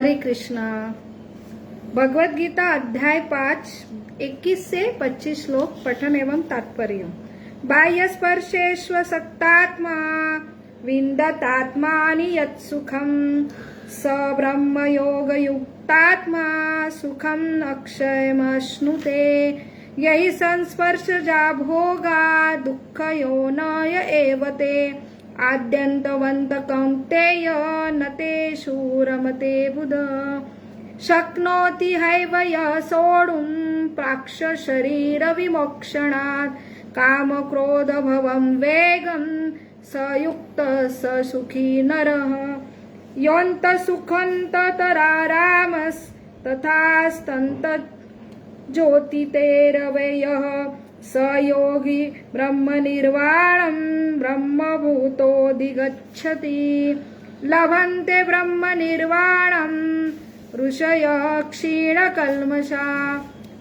हरे कृष्णा। भगवत गीता अध्याय 5 21 से 25 श्लोक पठन एवं तात्पर्य। बाह्य स्पर्शेष्व सक्तात्मा विन्दतात्मानि यत्सुखं स ब्रह्म योग युक्तात्मा सुखम अक्षयमश्नुते। यही संस्पर्शजा भोगा दुःखयोनय एव ते आद्यन्तवन्त कौन्तेय न तेषु रमते बुध। शक्नोति हैव यः सोढुं प्राक्शरीरविमोक्षणात् कामक्रोधभवं वेगं स युक्तः स सुखी नरः। योऽन्तः स योगी ब्रह्मनिर्वाणं ब्रह्मभूतोऽधिगच्छति। लभन्ते ब्रह्मनिर्वाणं ऋषयः क्षीणकल्मषा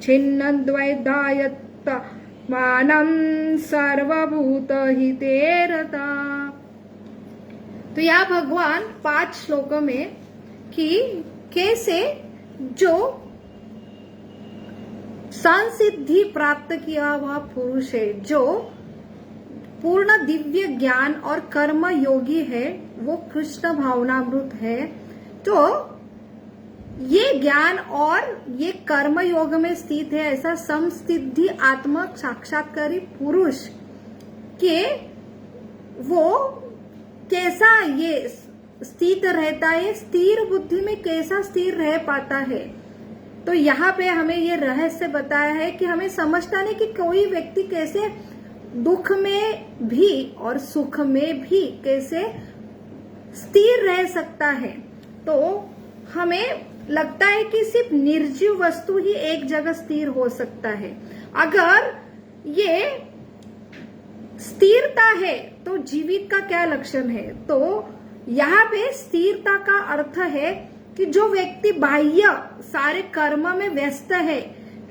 छिन्नद्वैधायत्तमानं सर्वभूतहिते रता। तो यह भगवान 5 श्लोकों में कि कैसे जो संसिद्धि प्राप्त किया हुआ पुरुष है, जो पूर्ण दिव्य ज्ञान और कर्म योगी है, वो कृष्ण भावनामृत है। तो ये ज्ञान और ये कर्म योग में स्थित है, ऐसा समसिद्धि आत्म साक्षात्कारी पुरुष के वो कैसा ये स्थित रहता है, स्थिर बुद्धि में कैसा स्थिर रह पाता है। तो यहाँ पे हमें ये रहस्य बताया है कि हमें समझना नहीं कि कोई व्यक्ति कैसे दुख में भी और सुख में भी कैसे स्थिर रह सकता है। तो हमें लगता है कि सिर्फ निर्जीव वस्तु ही एक जगह स्थिर हो सकता है। अगर ये स्थिरता है तो जीवित का क्या लक्षण है? तो यहाँ पे स्थिरता का अर्थ है कि जो व्यक्ति बाह्य सारे कर्म में व्यस्त है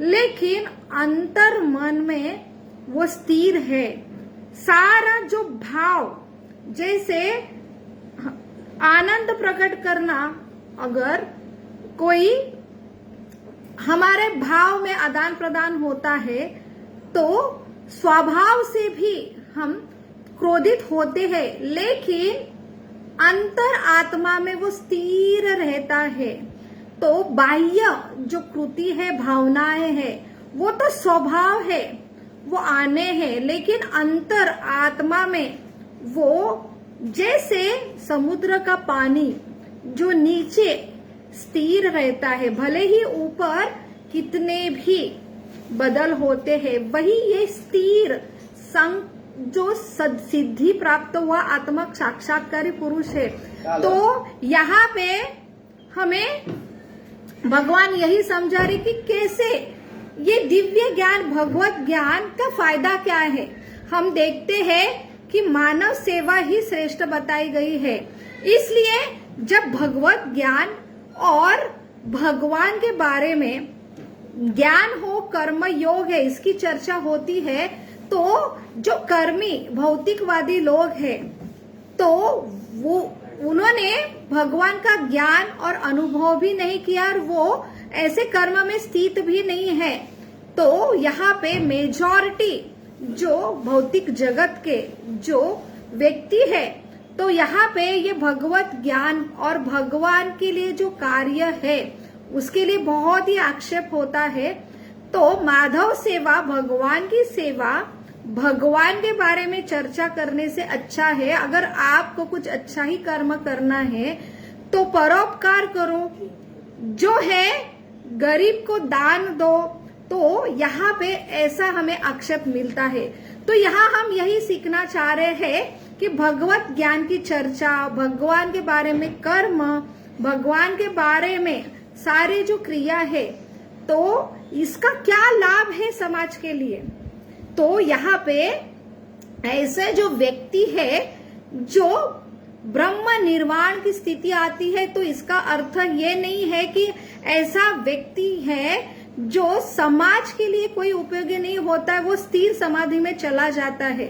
लेकिन अंतर मन में वो स्थिर है। सारा जो भाव, जैसे आनंद प्रकट करना, अगर कोई हमारे भाव में आदान प्रदान होता है तो स्वभाव से भी हम क्रोधित होते हैं, लेकिन अंतर आत्मा में वो स्थिर रहता है। तो बाह्य जो कृति है, भावनाएं है, वो तो स्वभाव है, वो आने हैं, लेकिन अंतर आत्मा में वो जैसे समुद्र का पानी जो नीचे स्थिर रहता है, भले ही ऊपर कितने भी बदल होते हैं, वही ये स्थिर जो सिद्धि प्राप्त हुआ आत्मक साक्षात्कारी पुरुष है। तो यहाँ पे हमें भगवान यही समझा रहे कि कैसे ये दिव्य ज्ञान, भगवत ज्ञान का फायदा क्या है। हम देखते हैं कि मानव सेवा ही श्रेष्ठ बताई गई है। इसलिए जब भगवत ज्ञान और भगवान के बारे में ज्ञान हो, कर्म योग है, इसकी चर्चा होती है, तो जो कर्मी भौतिकवादी लोग हैं, तो वो उन्होंने भगवान का ज्ञान और अनुभव भी नहीं किया और वो ऐसे कर्म में स्थित भी नहीं है। तो यहाँ पे मेजॉरिटी जो भौतिक जगत के जो व्यक्ति है, तो यहाँ पे ये भगवत ज्ञान और भगवान के लिए जो कार्य है उसके लिए बहुत ही आक्षेप होता है। तो माधव सेवा, भगवान की सेवा, भगवान के बारे में चर्चा करने से अच्छा है। अगर आपको कुछ अच्छा ही कर्म करना है तो परोपकार करो, जो है गरीब को दान दो। तो यहाँ पे ऐसा हमें आक्षेप मिलता है। तो यहाँ हम यही सीखना चाह रहे हैं कि भगवत ज्ञान की चर्चा, भगवान के बारे में कर्म, भगवान के बारे में सारे जो क्रिया है, तो इसका क्या लाभ है समाज के लिए। तो यहाँ पे ऐसे जो व्यक्ति है जो ब्रह्म निर्वाण की स्थिति आती है, तो इसका अर्थ ये नहीं है कि ऐसा व्यक्ति है जो समाज के लिए कोई उपयोगी नहीं होता है, वो स्थिर समाधि में चला जाता है।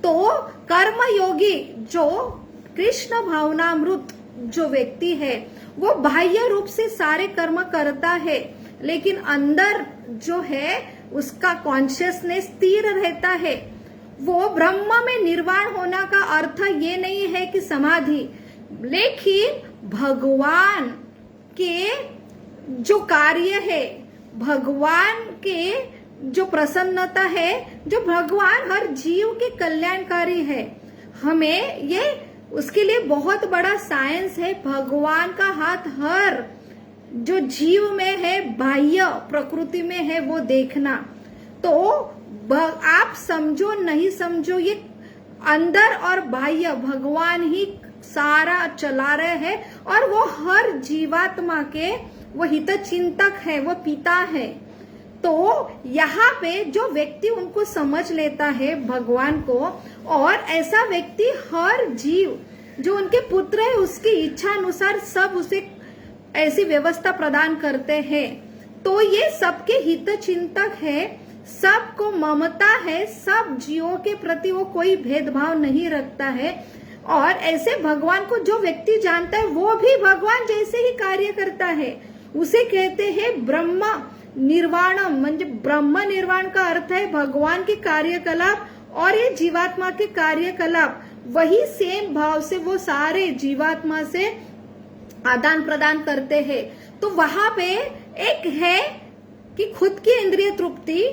तो कर्म योगी जो कृष्ण भावनामृत जो व्यक्ति है वो बाह्य रूप से सारे कर्म करता है, लेकिन अंदर जो है उसका कॉन्शियसनेस स्थिर रहता है। वो ब्रह्म में निर्वाण होना का अर्थ ये नहीं है कि समाधि, लेकिन भगवान के जो कार्य है, भगवान के जो प्रसन्नता है, जो भगवान हर जीव के कल्याणकारी है, हमें ये उसके लिए बहुत बड़ा साइंस है। भगवान का हाथ हर जो जीव में है, बाह्य प्रकृति में है, वो देखना। तो आप समझो नहीं समझो, ये अंदर और बाह्य भगवान ही सारा चला रहे हैं, और वो हर जीवात्मा के वो हित चिंतक है, वो पिता है। तो यहाँ पे जो व्यक्ति उनको समझ लेता है भगवान को, और ऐसा व्यक्ति हर जीव जो उनके पुत्र है उसकी इच्छा अनुसार सब उसे ऐसी व्यवस्था प्रदान करते हैं। तो ये सबके हित चिंतक है, सबको ममता है, सब जीवों के प्रति वो कोई भेदभाव नहीं रखता है। और ऐसे भगवान को जो व्यक्ति जानता है वो भी भगवान जैसे ही कार्य करता है। उसे कहते हैं ब्रह्म निर्वाणम, म्हणजे ब्रह्म निर्वाण का अर्थ है भगवान के कार्यकलाप और ये जीवात्मा के कार्यकलाप वही सेम भाव से वो सारे जीवात्मा से आदान प्रदान करते हैं। तो वहां पे एक है कि खुद की इंद्रिय तृप्ति,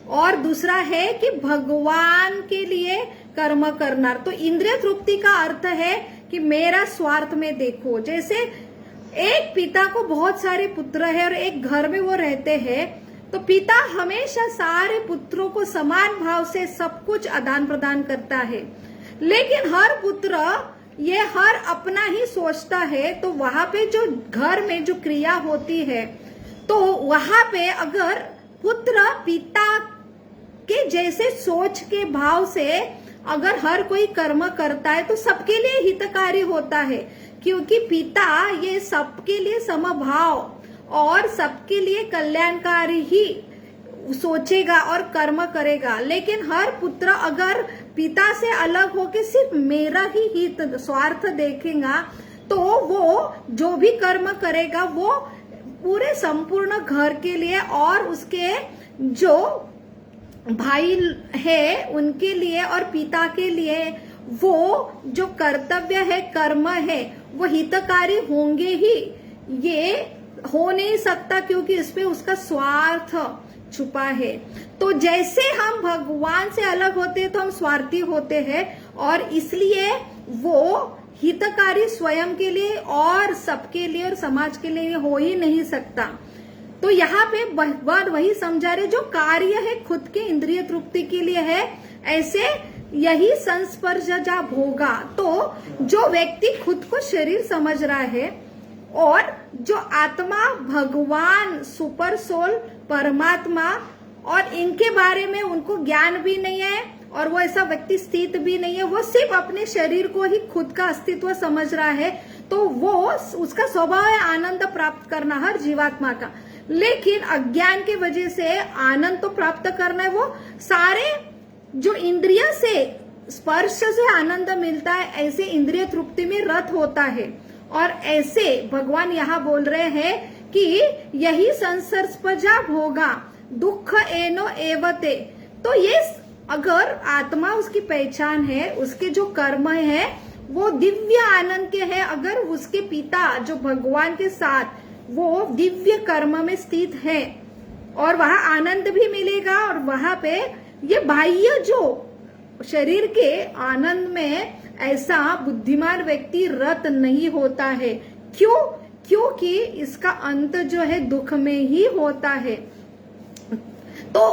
और दूसरा है कि भगवान के लिए कर्म करना। तो इंद्रिय तृप्ति का अर्थ है कि मेरा स्वार्थ में देखो। जैसे एक पिता को बहुत सारे पुत्र है और एक घर में वो रहते हैं, तो पिता हमेशा सारे पुत्रों को समान भाव से सब कुछ आदान प्रदान करता है, लेकिन हर पुत्र ये हर अपना ही सोचता है। तो वहां पे जो घर में जो क्रिया होती है, तो वहां पे अगर पुत्र पिता के जैसे सोच के भाव से अगर हर कोई कर्म करता है तो सबके लिए हितकारी होता है, क्योंकि पिता ये सबके लिए समभाव और सबके लिए कल्याणकारी ही सोचेगा और कर्म करेगा। लेकिन हर पुत्र अगर पिता से अलग होके सिर्फ मेरा ही हित स्वार्थ देखेगा, तो वो जो भी कर्म करेगा वो पूरे संपूर्ण घर के लिए और उसके जो भाई है उनके लिए और पिता के लिए वो जो कर्तव्य है, कर्म है, वो हितकारी होंगे ही। ये हो नहीं सकता क्योंकि इसमें उसका स्वार्थ छुपा है। तो जैसे हम भगवान से अलग होते हैं तो हम स्वार्थी होते हैं, और इसलिए वो हितकारी स्वयं के लिए और सबके लिए और समाज के लिए हो ही नहीं सकता। तो यहाँ पे भगवान वही समझा रहे, जो कार्य है खुद के इंद्रिय तृप्ति के लिए है, ऐसे यही संस्पर्शजा भोगा। तो जो व्यक्ति खुद को शरीर समझ रहा है और जो आत्मा भगवान सुपर सोल परमात्मा और इनके बारे में उनको ज्ञान भी नहीं है और वो ऐसा व्यक्ति स्थित भी नहीं है, वो सिर्फ अपने शरीर को ही खुद का अस्तित्व समझ रहा है, तो वो उसका स्वभाव है आनंद प्राप्त करना हर जीवात्मा का। लेकिन अज्ञान के वजह से आनंद तो प्राप्त करना है, वो सारे जो इंद्रिय से स्पर्श से आनंद मिलता है ऐसे इंद्रिय तृप्ति में रत होता है। और ऐसे भगवान यहाँ बोल रहे हैं कि यही संसर्पजा भोगा दुख एनो एवते। तो ये अगर आत्मा उसकी पहचान है, उसके जो कर्म है वो दिव्य आनंद के है, अगर उसके पिता जो भगवान के साथ वो दिव्य कर्म में स्थित है और वहां आनंद भी मिलेगा, और वहां पे ये बाह्य जो शरीर के आनंद में ऐसा बुद्धिमान व्यक्ति रत नहीं होता है। क्यों? क्योंकि इसका अंत जो है दुख में ही होता है। तो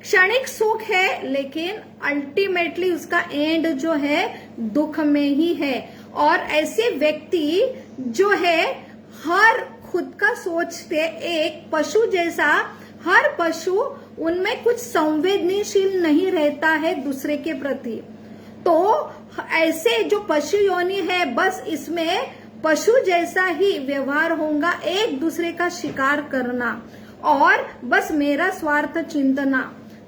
क्षणिक सुख है, लेकिन अल्टीमेटली उसका एंड जो है दुख में ही है। और ऐसे व्यक्ति जो है हर खुद का सोचते एक पशु जैसा, हर पशु उनमें कुछ संवेदनशील नहीं रहता है दूसरे के प्रति। तो ऐसे जो पशु योनि है, बस इसमें पशु जैसा ही व्यवहार होगा, एक दूसरे का शिकार करना और बस मेरा स्वार्थ चिंतना।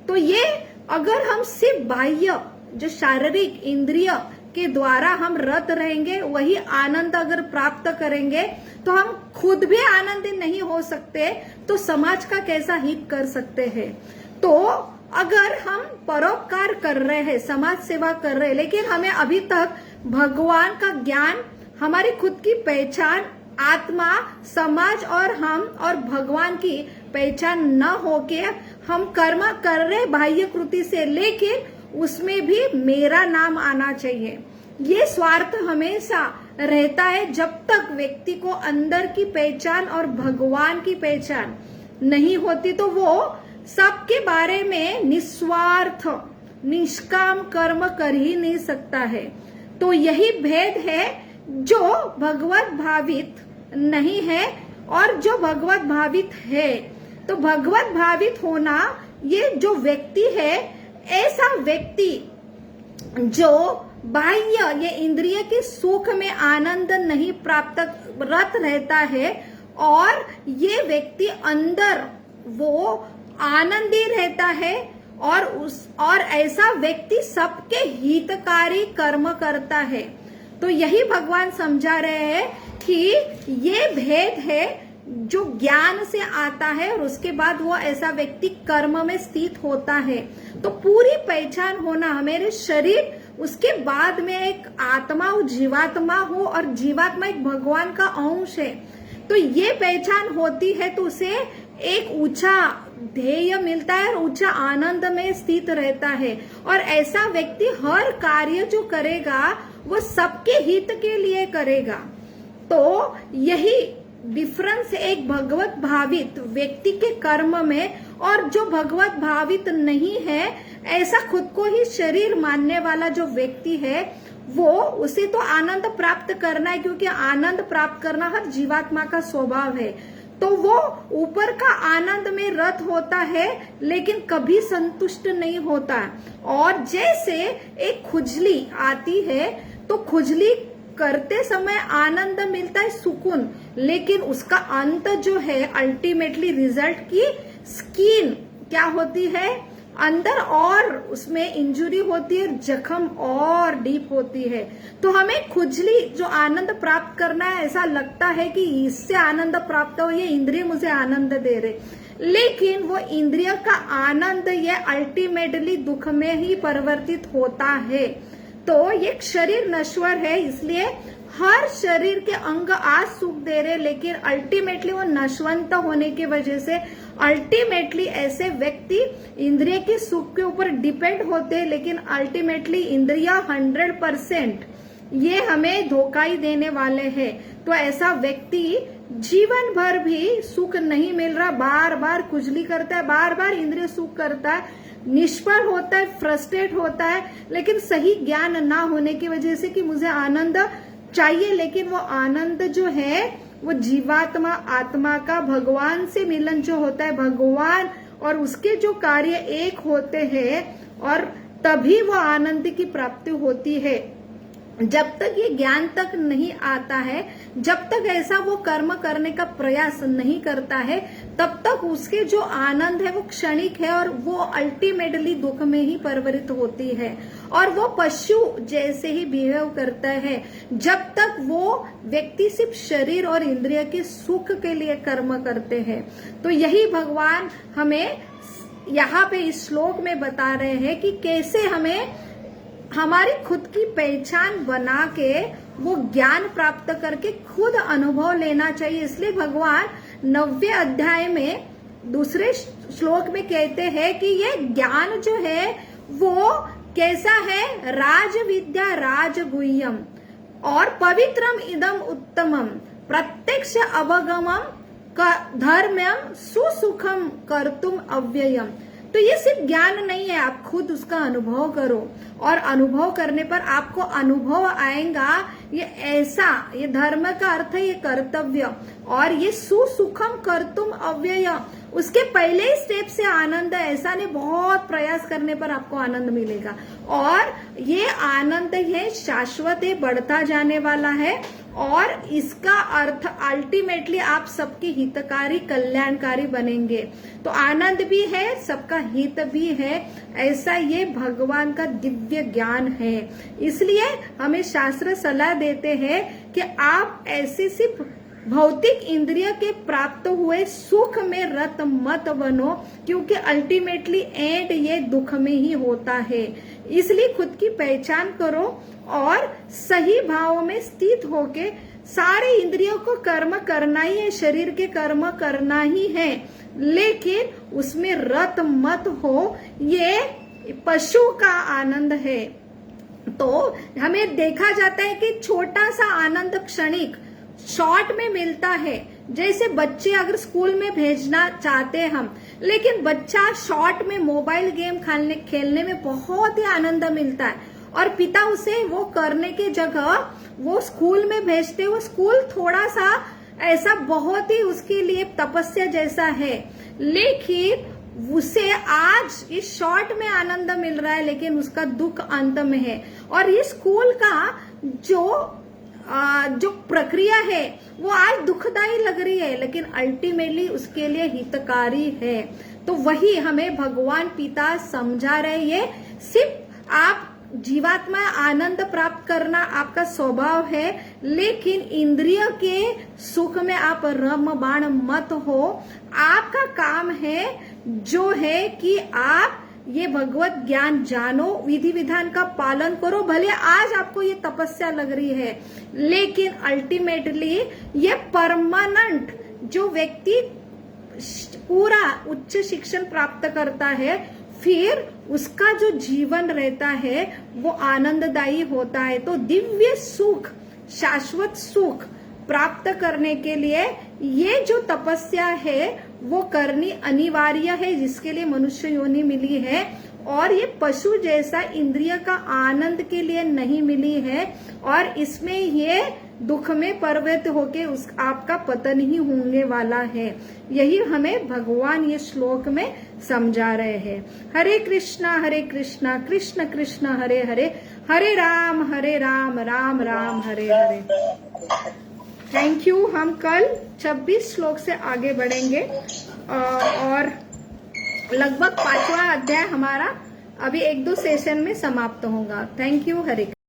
तो ये अगर हम सिर्फ बाह्य जो शारीरिक इंद्रिय के द्वारा हम रत रहेंगे, वही आनंद अगर प्राप्त करेंगे तो हम खुद भी आनंदित नहीं हो सकते तो समाज का कैसा हित कर सकते हैं। तो अगर हम परोपकार कर रहे हैं, समाज सेवा कर रहे हैं, लेकिन हमें अभी तक भगवान का ज्ञान, हमारी खुद की पहचान, आत्मा, समाज और हम और भगवान की पहचान न होके हम कर्म कर रहे बाह्य कृति से, लेकिन उसमें भी मेरा नाम आना चाहिए, ये स्वार्थ हमेशा रहता है। जब तक व्यक्ति को अंदर की पहचान और भगवान की पहचान नहीं होती तो वो सबके बारे में निस्वार्थ निष्काम कर्म कर ही नहीं सकता है। तो यही भेद है जो भगवत भावित नहीं है और जो भगवत भावित है। तो भगवत भावित होना, ये जो व्यक्ति है, ऐसा व्यक्ति जो बाह्य ये इंद्रिय के सुख में आनंद नहीं प्राप्त रत रहता है और ये व्यक्ति अंदर वो आनंदी रहता है और ऐसा व्यक्ति सबके हितकारी कर्म करता है। तो यही भगवान समझा रहे हैं कि ये भेद है जो ज्ञान से आता है और उसके बाद वो ऐसा व्यक्ति कर्म में स्थित होता है। तो पूरी पहचान होना, हमारे शरीर, उसके बाद में एक आत्मा हो, जीवात्मा हो और जीवात्मा एक भगवान का अंश है। तो ये पहचान होती है तो उसे एक ऊंचा ध्येय मिलता है और ऊंचा आनंद में स्थित रहता है। और ऐसा व्यक्ति हर कार्य जो करेगा वो सबके हित के लिए करेगा। तो यही डिफरेंस एक भगवत भावित व्यक्ति के कर्म में और जो भगवत भावित नहीं है, ऐसा खुद को ही शरीर मानने वाला जो व्यक्ति है, वो उसे तो आनंद प्राप्त करना है, क्योंकि आनंद प्राप्त करना हर जीवात्मा का स्वभाव है। तो वो ऊपर का आनंद में रत होता है लेकिन कभी संतुष्ट नहीं होता। और जैसे एक खुजली आती है तो खुजली करते समय आनंद मिलता है, सुकून, लेकिन उसका अंत जो है अल्टीमेटली रिजल्ट की स्किन क्या होती है अंदर, और उसमें इंजुरी होती है, जख्म और डीप होती है। तो हमें खुजली जो आनंद प्राप्त करना है, ऐसा लगता है कि इससे आनंद प्राप्त हो, ये इंद्रिय मुझे आनंद दे रहे, लेकिन वो इंद्रिय का आनंद ये अल्टीमेटली दुख में ही परिवर्तित होता है। तो ये शरीर नश्वर है, इसलिए हर शरीर के अंग आज सुख दे रहे, लेकिन अल्टीमेटली वो नशवंत होने की वजह से अल्टीमेटली ऐसे व्यक्ति इंद्रिय के सुख के ऊपर डिपेंड होते हैं, लेकिन अल्टीमेटली इंद्रिया 100% ये हमें धोखा ही देने वाले हैं। तो ऐसा व्यक्ति जीवन भर भी सुख नहीं मिल रहा, बार बार खुजली करता है, बार बार इंद्रिय सुख करता है, निष्फल होता है, फ्रस्ट्रेट होता है, लेकिन सही ज्ञान ना होने की वजह से कि मुझे आनंद चाहिए, लेकिन वो आनंद जो है वो जीवात्मा आत्मा का भगवान से मिलन जो होता है, भगवान और उसके जो कार्य एक होते हैं, और तभी वो आनंद की प्राप्ति होती है। जब तक ये ज्ञान तक नहीं आता है, जब तक ऐसा वो कर्म करने का प्रयास नहीं करता है, तब तक उसके जो आनंद है वो क्षणिक है और वो अल्टीमेटली दुख में ही परिवर्तित होती है और वो पशु जैसे ही बिहेव करता है। जब तक वो व्यक्ति सिर्फ शरीर और इंद्रिय के सुख के लिए कर्म करते हैं। तो यही भगवान हमें यहाँ पे इस श्लोक में बता रहे हैं कि कैसे हमें हमारी खुद की पहचान बना के वो ज्ञान प्राप्त करके खुद अनुभव लेना चाहिए। इसलिए भगवान 9वें अध्याय में दूसरे श्लोक में कहते हैं कि ये ज्ञान जो है वो कैसा है, राज विद्या राजगुह्यम और पवित्रम इदम उत्तमम प्रत्यक्ष अवगमम धर्म्यम सुसुखम कर्तुम अव्ययम। तो ये सिर्फ ज्ञान नहीं है, आप खुद उसका अनुभव करो और अनुभव करने पर आपको अनुभव आएगा। ये ऐसा, ये धर्म का अर्थ है ये कर्तव्य, और ये सुसुखम कर्तुम अव्यय, उसके पहले ही स्टेप से आनंद है। ऐसा नहीं बहुत प्रयास करने पर आपको आनंद मिलेगा, और ये आनंद है शाश्वत है, बढ़ता जाने वाला है। और इसका अर्थ अल्टीमेटली आप सबके हितकारी कल्याणकारी बनेंगे। तो आनंद भी है, सबका हित भी है, ऐसा ये भगवान का दिव्य ज्ञान है। इसलिए हमें शास्त्र सलाह देते हैं कि आप ऐसे सिर्फ भौतिक इंद्रिय के प्राप्त हुए सुख में रत मत बनो, क्योंकि अल्टीमेटली एंड ये दुख में ही होता है। इसलिए खुद की पहचान करो और सही भाव में स्थित होके सारे इंद्रियों को कर्म करना ही है, शरीर के कर्म करना ही है, लेकिन उसमें रत मत हो। ये पशु का आनंद है। तो हमें देखा जाता है कि छोटा सा आनंद क्षणिक शॉर्ट में मिलता है। जैसे बच्चे अगर स्कूल में भेजना चाहते हैं हम, लेकिन बच्चा शॉर्ट में मोबाइल गेम खेलने में बहुत ही आनंद मिलता है और पिता उसे वो करने की जगह वो स्कूल में भेजते, वो स्कूल थोड़ा सा ऐसा बहुत ही उसके लिए तपस्या जैसा है, लेकिन उसे आज इस शॉर्ट में आनंद मिल रहा है, लेकिन उसका दुख अंत में है। और ये स्कूल का जो प्रक्रिया है वो आज दुखदाई लग रही है, लेकिन अल्टीमेटली उसके लिए हितकारी है। तो वही हमें भगवान पिता समझा रहे, ये सिर्फ आप जीवात्मा आनंद प्राप्त करना आपका स्वभाव है, लेकिन इंद्रिय के सुख में आप रम बाण मत हो। आपका काम है जो है कि आप ये भगवत ज्ञान जानो, विधि विधान का पालन करो। भले आज आपको ये तपस्या लग रही है, लेकिन अल्टीमेटली ये परमानेंट जो व्यक्ति पूरा उच्च शिक्षण प्राप्त करता है, फिर उसका जो जीवन रहता है वो आनंददायी होता है। तो दिव्य सुख, शाश्वत सुख प्राप्त करने के लिए ये जो तपस्या है वो करनी अनिवार्य है, जिसके लिए मनुष्य योनि मिली है। और ये पशु जैसा इंद्रिय का आनंद के लिए नहीं मिली है, और इसमें ये दुख में परिवर्तित होके उस आपका पतन ही होने वाला है। यही हमें भगवान ये श्लोक में समझा रहे हैं। हरे कृष्णा कृष्ण कृष्ण हरे हरे, हरे राम राम राम हरे हरे। Thank you. हम कल 26 श्लोक से आगे बढ़ेंगे और लगभग 5वां अध्याय हमारा अभी 1-2 सेशन में समाप्त होगा। Thank you. हरे